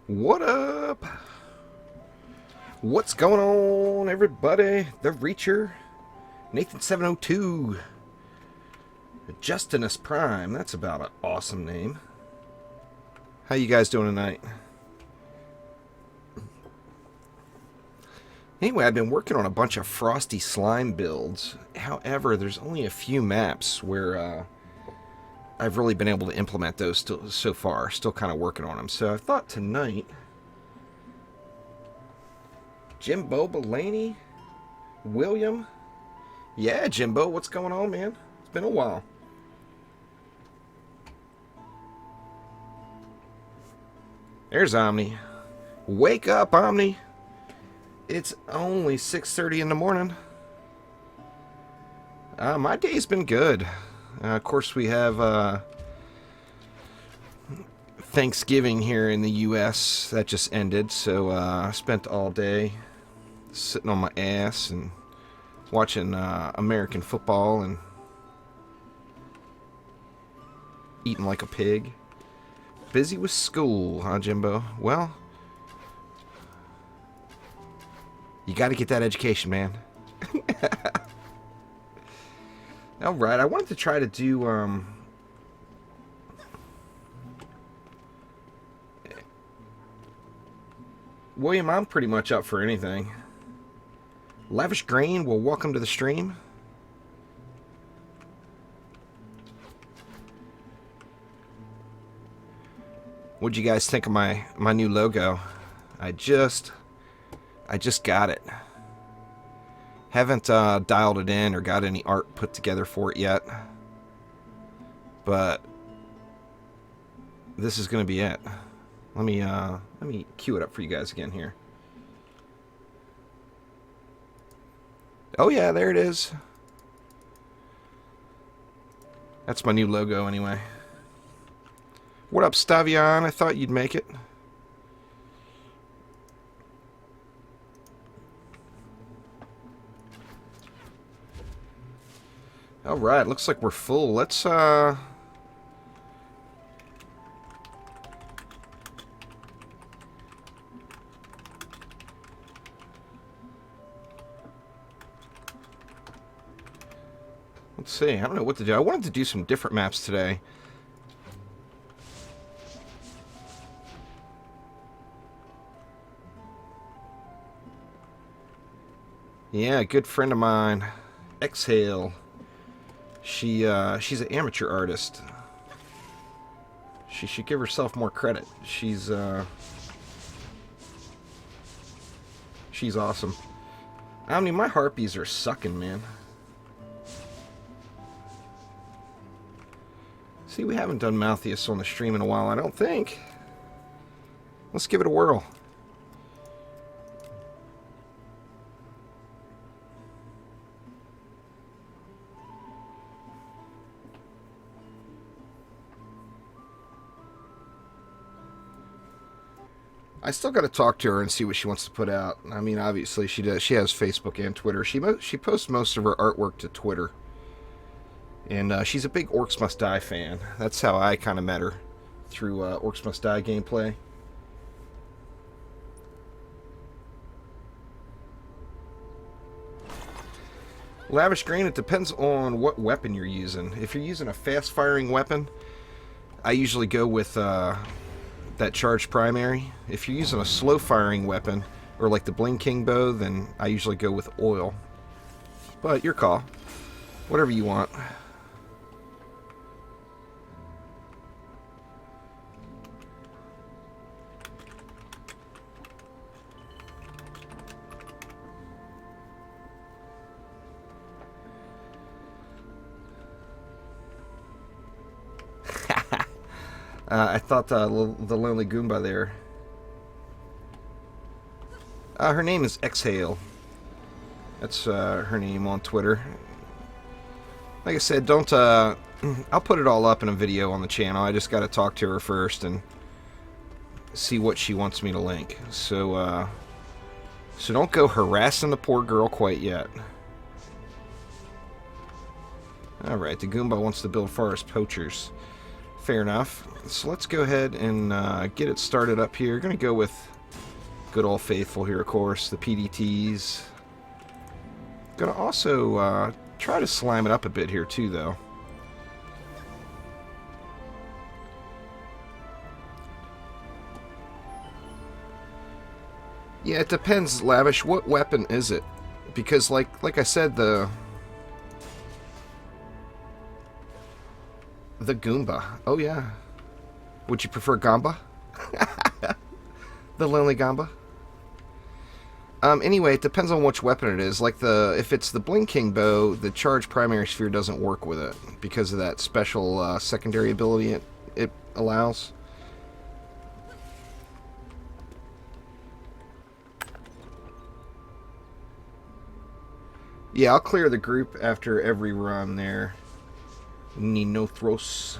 What up? What's going on, everybody? The Reacher, Nathan 702, Justinus Prime. That's about an awesome name. How you guys doing tonight? Anyway, I've been working on a bunch of Frosty Slime builds. However, there's only a few maps where I've really been able to implement those so far. Still kind of working on them. So I thought tonight, Jimbo Belaney, William. Yeah, Jimbo, what's going on, man? It's been a while. There's Omni. Wake up, Omni. It's only 6:30 in the morning. My day's been good. Of course, we have Thanksgiving here in the U.S. That just ended, so I spent all day sitting on my ass and watching American football and eating like a pig. Busy with school, huh, Jimbo? Well, you got to get that education, man. Alright, I wanted to try to do, William, I'm pretty much up for anything. Lavish Grain, well, welcome to the stream. What'd you guys think of my new logo? I just got it. Haven't dialed it in or got any art put together for it yet. But this is going to be it. Let me cue it up for you guys again here. Oh yeah, there it is. That's my new logo anyway. What up, Stavion? I thought you'd make it. Alright, looks like we're full. Let's see. I don't know what to do. I wanted to do some different maps today. Yeah, a good friend of mine, Exhale. She's an amateur artist. She should give herself more credit. She's awesome. I mean, my harpies are sucking, man. See, we haven't done Malthius on the stream in a while, I don't think. Let's give it a whirl. I still got to talk to her and see what she wants to put out. I mean, obviously she does. She has Facebook and Twitter. She posts most of her artwork to Twitter. And she's a big Orcs Must Die fan. That's how I kind of met her, through Orcs Must Die gameplay. Lavish Grain, it depends on what weapon you're using. If you're using a fast-firing weapon, I usually go with that charged primary. If you're using a slow-firing weapon, or like the Bling King bow, then I usually go with oil. But your call. Whatever you want. I thought the lonely Goomba there. Her name is Exhale. That's her name on Twitter. Like I said, don't. I'll put it all up in a video on the channel. I just got to talk to her first and see what she wants me to link. So don't go harassing the poor girl quite yet. All right, the Goomba wants to build forest poachers. Fair enough. So let's go ahead and get it started up here. Going to go with good old faithful here, of course, the PDTs. Going to also try to slime it up a bit here too, though. Yeah, it depends, Lavish. What weapon is it? Because like I said, the Goomba. Oh yeah. Would you prefer Gamba? The Lonely Gamba? Anyway, it depends on which weapon it is. Like if it's the Blinking Bow, the charged primary sphere doesn't work with it because of that special secondary ability it allows. Yeah, I'll clear the group after every run there. Ninothros.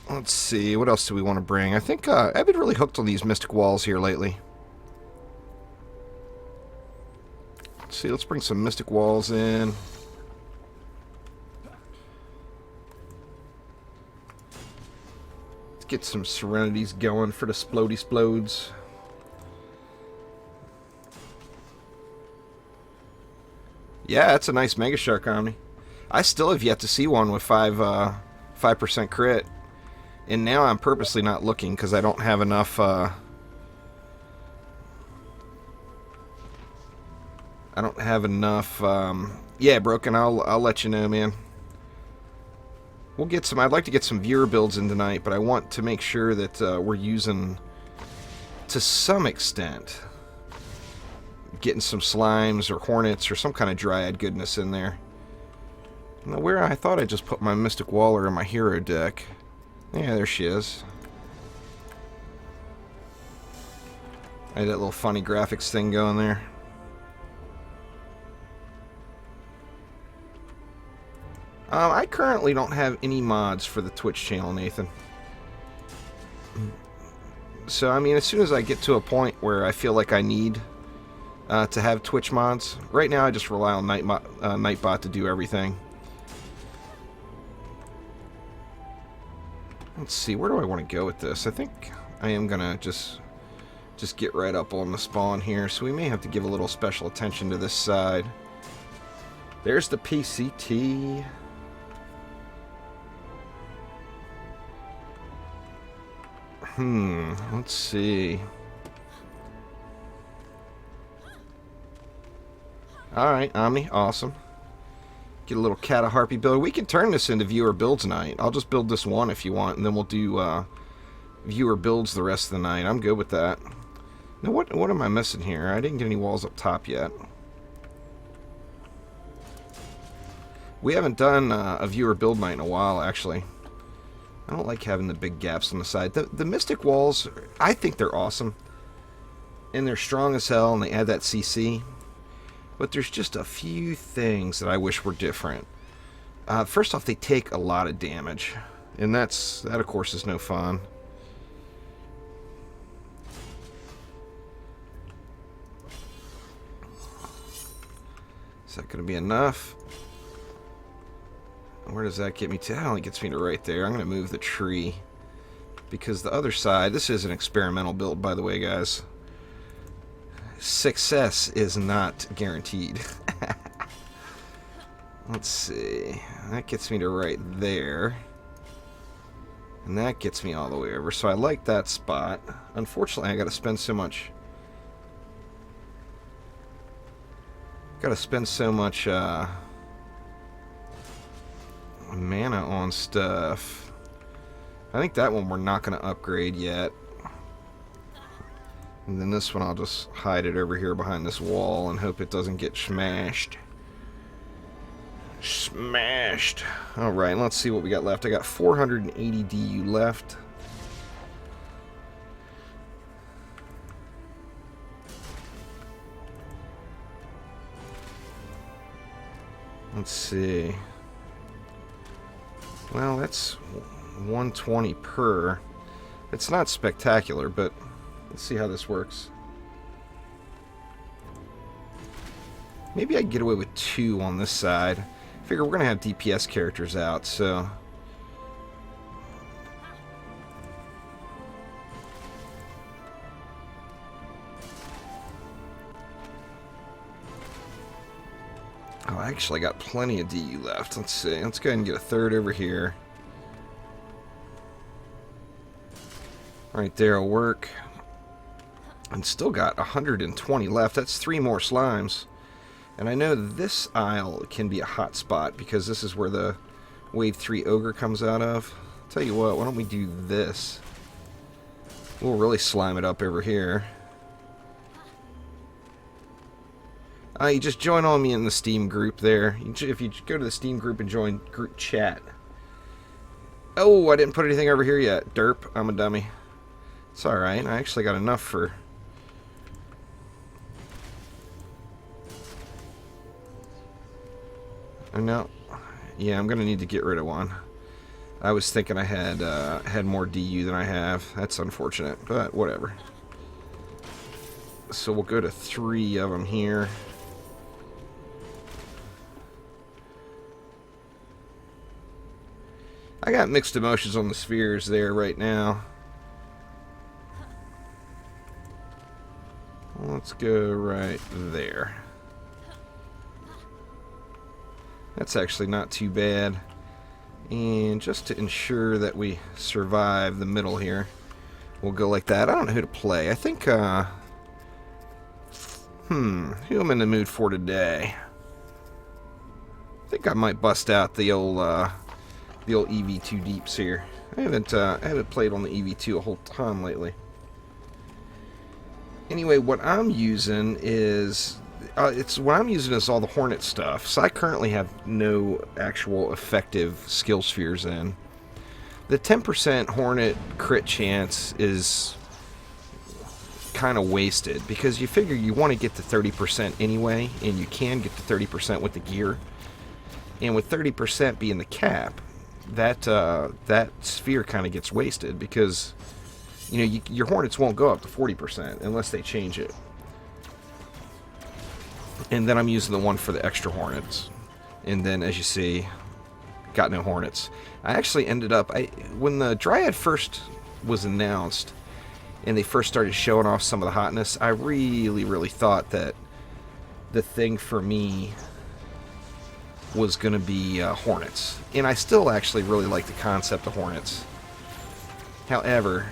Let's see, what else do we want to bring? I think I've been really hooked on these mystic walls here lately. Let's see, let's bring some mystic walls in. Let's get some serenities going for the splody splodes. Yeah, that's a nice Mega Shark Omni. I still have yet to see one with 5% crit. And now I'm purposely not looking because I don't have enough I don't have enough yeah, Broken, I'll let you know, man. We'll get some. I'd like to get some viewer builds in tonight, but I want to make sure that we're using, to some extent, getting some slimes or hornets or some kind of dryad goodness in there. Now, where I thought I just put my Mystic Waller in my hero deck. Yeah, there she is. I had that little funny graphics thing going there. I currently don't have any mods for the Twitch channel, Nathan. So, I mean, as soon as I get to a point where I feel like I need to have Twitch mods, right now I just rely on Nightbot to do everything. Let's see, where do I want to go with this? I think I am gonna just get right up on the spawn here, so we may have to give a little special attention to this side. There's the PCT. Let's see. Alright, Omni, awesome. Get a little Cataharpy build. We can turn this into viewer builds night. I'll just build this one if you want, and then we'll do viewer builds the rest of the night. I'm good with that. Now, what am I missing here? I didn't get any walls up top yet. We haven't done a viewer build night in a while, actually. I don't like having the big gaps on the side. The Mystic Walls, I think they're awesome. And they're strong as hell, and they add that CC. But there's just a few things that I wish were different. First off, they take a lot of damage. And that, of course, is no fun. Is that going to be enough? Where does that get me to? That only gets me to right there. I'm going to move the tree. Because the other side, this is an experimental build, by the way, guys. Success is not guaranteed. Let's see. That gets me to right there. And that gets me all the way over. So I like that spot. Unfortunately, I got to spend so much... mana on stuff. I think that one we're not going to upgrade yet. And then this one I'll just hide it over here behind this wall and hope it doesn't get smashed. Smashed. Alright, let's see what we got left. I got 480 DU left. Let's see. Well, that's 120 per. It's not spectacular, but let's see how this works. Maybe I can get away with 2 on this side. Figure we're going to have DPS characters out, so Oh, I actually got plenty of DU left. Let's see. Let's go ahead and get a third over here. Right there will work. And still got 120 left. That's 3 more slimes. And I know this aisle can be a hot spot because this is where the Wave 3 Ogre comes out of. I'll tell you what, why don't we do this? We'll really slime it up over here. You just join on me in the Steam group there. If you go to the Steam group and join group chat. Oh, I didn't put anything over here yet. Derp, I'm a dummy. It's alright, I actually got enough for... Oh, no. Yeah, I'm going to need to get rid of one. I was thinking I had more DU than I have. That's unfortunate, but whatever. So we'll go to 3 of them here. I got mixed emotions on the spheres there right now. Let's go right there. That's actually not too bad. And just to ensure that we survive the middle here, we'll go like that. I don't know who to play. I think, who I'm in the mood for today? I think I might bust out the old EV2 deeps here. I haven't played on the EV2 a whole ton lately. Anyway, what I'm using is all the Hornet stuff. So I currently have no actual effective skill spheres in. The 10% Hornet crit chance is kind of wasted because you figure you want to get to 30% anyway, and you can get to 30% with the gear. And with 30% being the cap, that sphere kind of gets wasted because your Hornets won't go up to 40% unless they change it. And then I'm using the one for the extra Hornets. And then, as you see, got no Hornets. I actually ended up... when the Dryad first was announced, and they first started showing off some of the hotness, I really, really thought that the thing for me was going to be Hornets. And I still actually really like the concept of Hornets. However,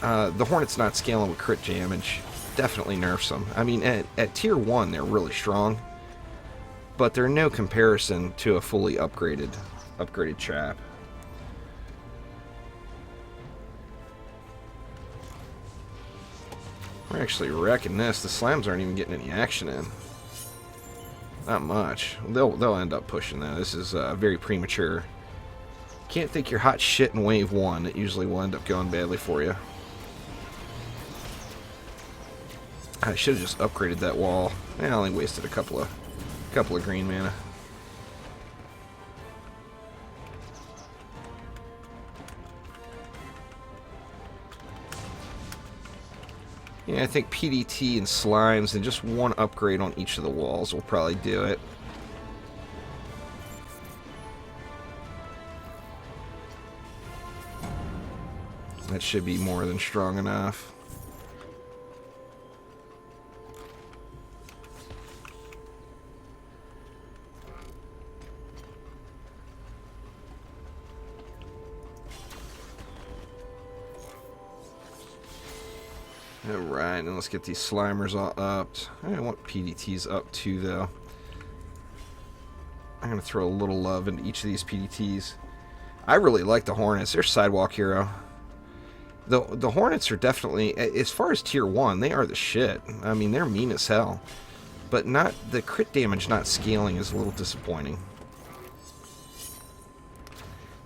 the Hornets not scaling with crit damage definitely nerfs them. I mean, at tier 1 they're really strong, but they're no comparison to a fully upgraded trap. We're actually wrecking this. The slimes aren't even getting any action in. Not much. They'll end up pushing that. This is very premature. Can't think you're hot shit in wave 1. It usually will end up going badly for you. I should have just upgraded that wall. I only wasted a couple of green mana. Yeah, I think PDT and slimes and just one upgrade on each of the walls will probably do it. That should be more than strong enough. Alright, and let's get these Slimers all upped. I want PDTs up too, though. I'm going to throw a little love into each of these PDTs. I really like the Hornets. They're Sidewalk Hero. The Hornets are definitely, as far as tier 1, they are the shit. I mean, they're mean as hell. But the crit damage not scaling is a little disappointing.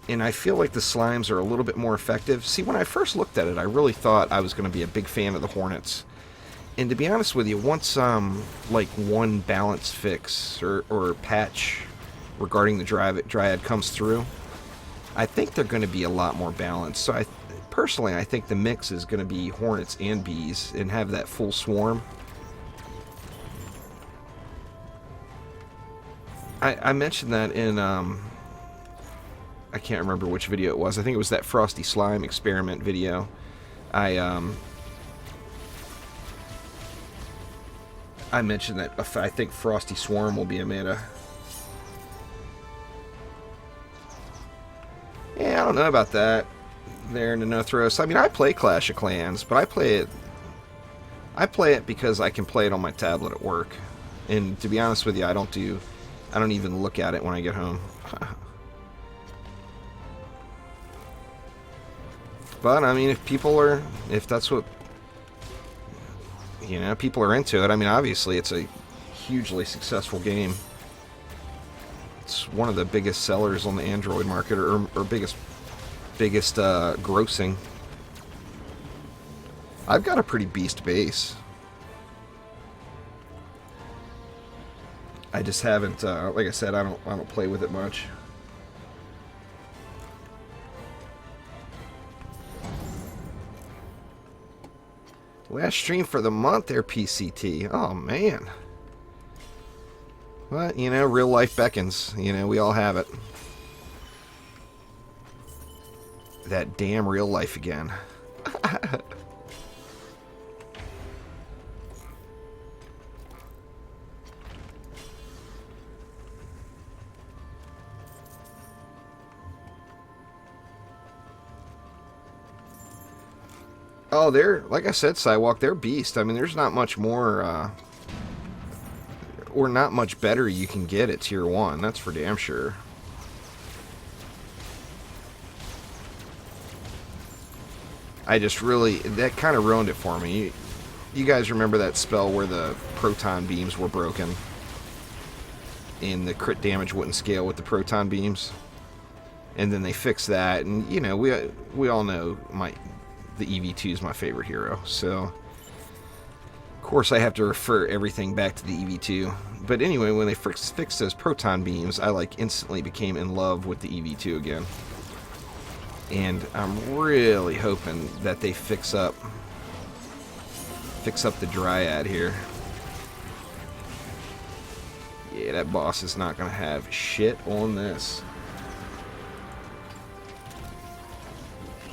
And I feel like the slimes are a little bit more effective. See, when I first looked at it, I really thought I was going to be a big fan of the Hornets. And to be honest with you, once like one balance fix or patch regarding the Dryad comes through, I think they're going to be a lot more balanced. So personally, I think the mix is going to be Hornets and Bees and have that full swarm. I mentioned that in... I can't remember which video it was. I think it was that Frosty Slime experiment video. I I mentioned that I think Frosty Swarm will be a meta. Yeah, I don't know about that. There in the Nothros. I mean, I play Clash of Clans, but I play it because I can play it on my tablet at work. And to be honest with you, I don't even look at it when I get home. But I mean, if that's what, you know, people are into it. I mean, obviously it's a hugely successful game. It's one of the biggest sellers on the Android market, or biggest grossing. I've got a pretty beast base. I just haven't, like I said, I don't play with it much. Last stream for the month there, PCT. Oh, man. But, you know, real life beckons. You know, we all have it. That damn real life again. Oh, they're, like I said, Sidewalk, they're beast. I mean, there's not much more, or not much better you can get at Tier 1. That's for damn sure. I just really, that kind of ruined it for me. You guys remember that spell where the proton beams were broken? And the crit damage wouldn't scale with the proton beams? And then they fixed that, and, you know, we all know the EV2 is my favorite hero, so of course I have to refer everything back to the EV2. But anyway, when they fixed those proton beams, I like instantly became in love with the EV2 again. And I'm really hoping that they fix up the Dryad here. Yeah, that boss is not gonna have shit on this.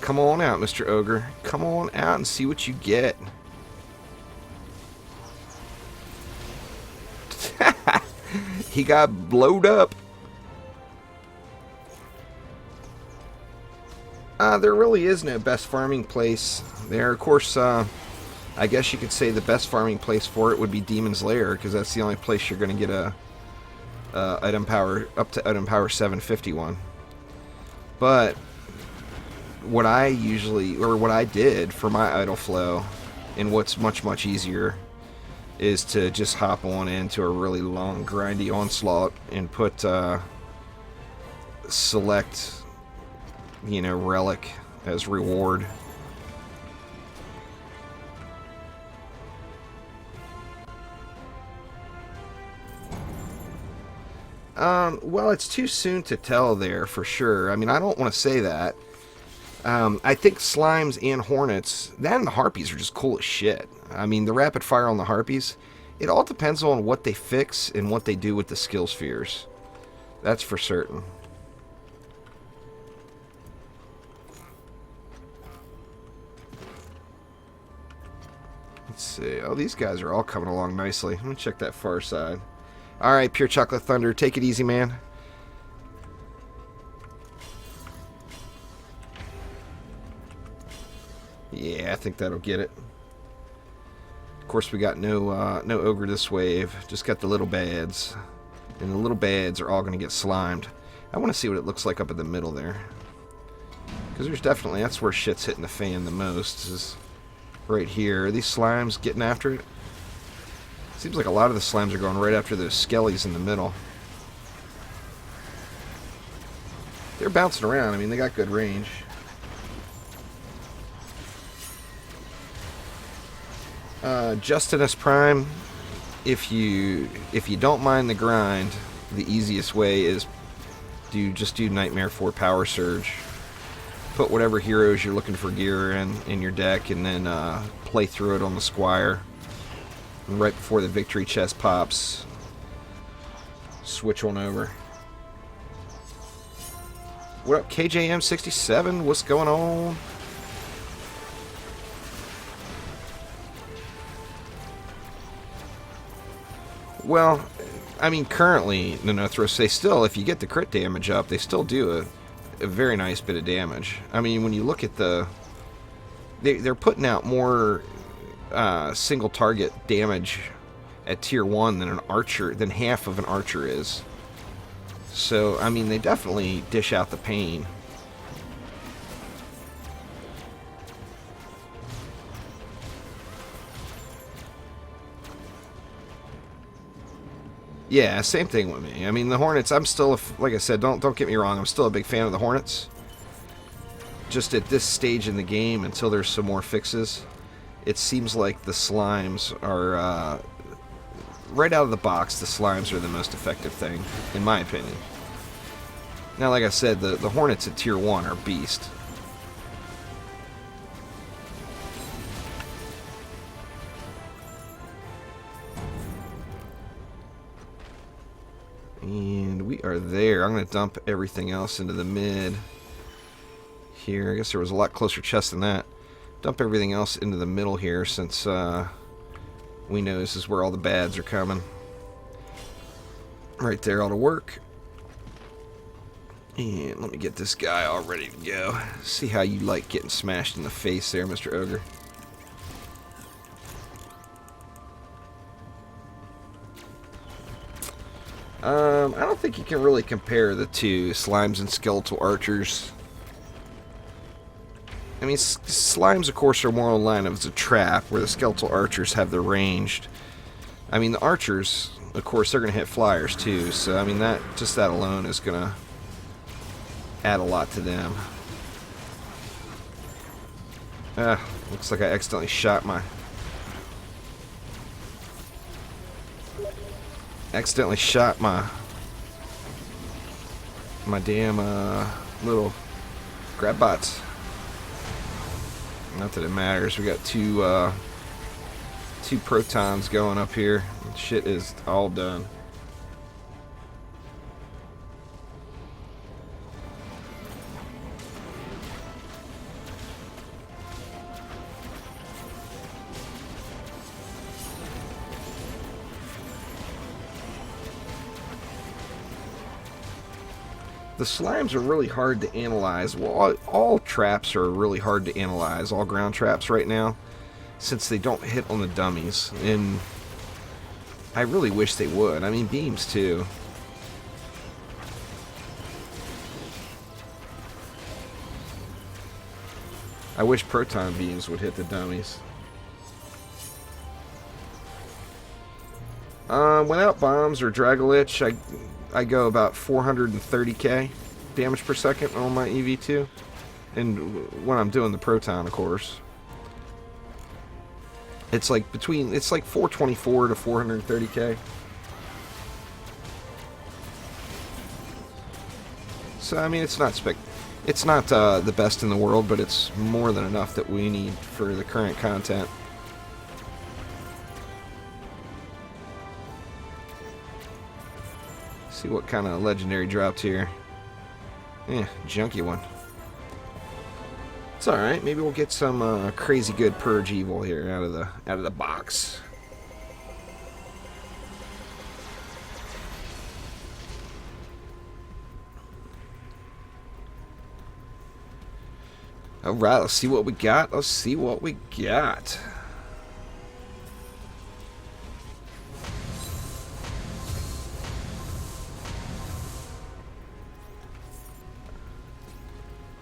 Come on out, Mr. Ogre. Come on out and see what you get. He got blowed up. There really is no best farming place there. Of course, I guess you could say the best farming place for it would be Demon's Lair, because that's the only place you're going to get a item power up to item power 751. But what I did for my idle flow, and what's much easier, is to just hop on into a really long grindy onslaught and put select, you know, relic as reward. Well, it's too soon to tell there for sure. I mean, I don't want to say that. I think Slimes and Hornets, and the Harpies are just cool as shit. I mean, the rapid fire on the Harpies, it all depends on what they fix and what they do with the skill spheres. That's for certain. Let's see. Oh, these guys are all coming along nicely. Let me check that far side. Alright, Pure Chocolate Thunder, take it easy, man. Yeah, I think that'll get it. Of course, we got no Ogre this wave. Just got the little bads. And the little bads are all going to get slimed. I want to see what it looks like up in the middle there. Because there's definitely, that's where shit's hitting the fan the most. Is right here. Are these slimes getting after it? Seems like a lot of the slimes are going right after those skellies in the middle. They're bouncing around. I mean, they got good range. Justinus Prime, if you don't mind the grind, the easiest way is just do Nightmare 4 Power Surge. Put whatever heroes you're looking for gear in your deck, and then play through it on the Squire. And right before the victory chest pops, switch on over. What up, KJM67? What's going on? Well, I mean, currently, Nonothros, they still, if you get the crit damage up, they still do a very nice bit of damage. I mean, when you look at the... They're putting out more single target damage at tier 1 than an archer, than half of an archer is. So, I mean, they definitely dish out the pain. Yeah, same thing with me. I mean, the Hornets, I'm still, like I said, don't get me wrong, I'm still a big fan of the Hornets. Just at this stage in the game, until there's some more fixes, it seems like the slimes are, right out of the box, the slimes are the most effective thing, in my opinion. Now, like I said, the Hornets at tier 1 are beast. And we are there. I'm going to dump everything else into the mid here. I guess there was a lot closer chest than that. Dump everything else into the middle here, since we know this is where all the bads are coming. Right there ought to work. And let me get this guy all ready to go. See how you like getting smashed in the face there, Mr. Ogre. I don't think you can really compare the two, slimes and skeletal archers. I mean, slimes, of course, are more online as a trap, where the skeletal archers have their ranged. I mean, the archers, of course, they're going to hit flyers, too. So, I mean, just that alone is going to add a lot to them. Looks like I accidentally shot my... my damn little grab bots. Not that it matters. We got two protons going up here. Shit is all done. The slimes are really hard to analyze. Well, all traps are really hard to analyze, all ground traps right now, since they don't hit on the dummies. And I really wish they would. I mean, beams too. I wish proton beams would hit the dummies. Without bombs or Dragolich, I go about 430k damage per second on my EV2. And when I'm doing the proton, of course. It's like 424 to 430k. So I mean, it's not the best in the world, but it's more than enough that we need for the current content. See what kind of legendary dropped here. Junky one. It's all right. Maybe we'll get some crazy good purge evil here out of the box. All right. Let's see what we got. Let's see what we got.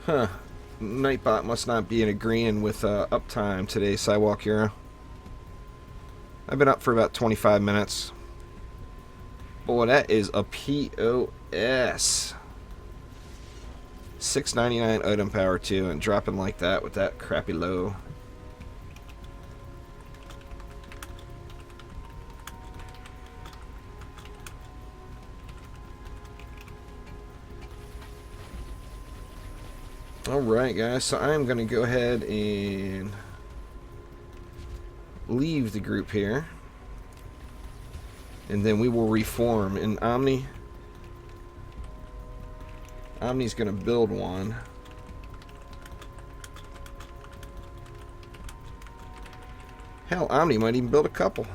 Huh. Nightbot must not be agreeing with uptime today, Sidewalk Hero. I've been up for about 25 minutes. Boy, that is a POS. 699 item power too, and dropping like that with that crappy low. Alright guys, so I'm going to go ahead and leave the group here. And then we will reform. And Omni's going to build one. Hell, Omni might even build a couple.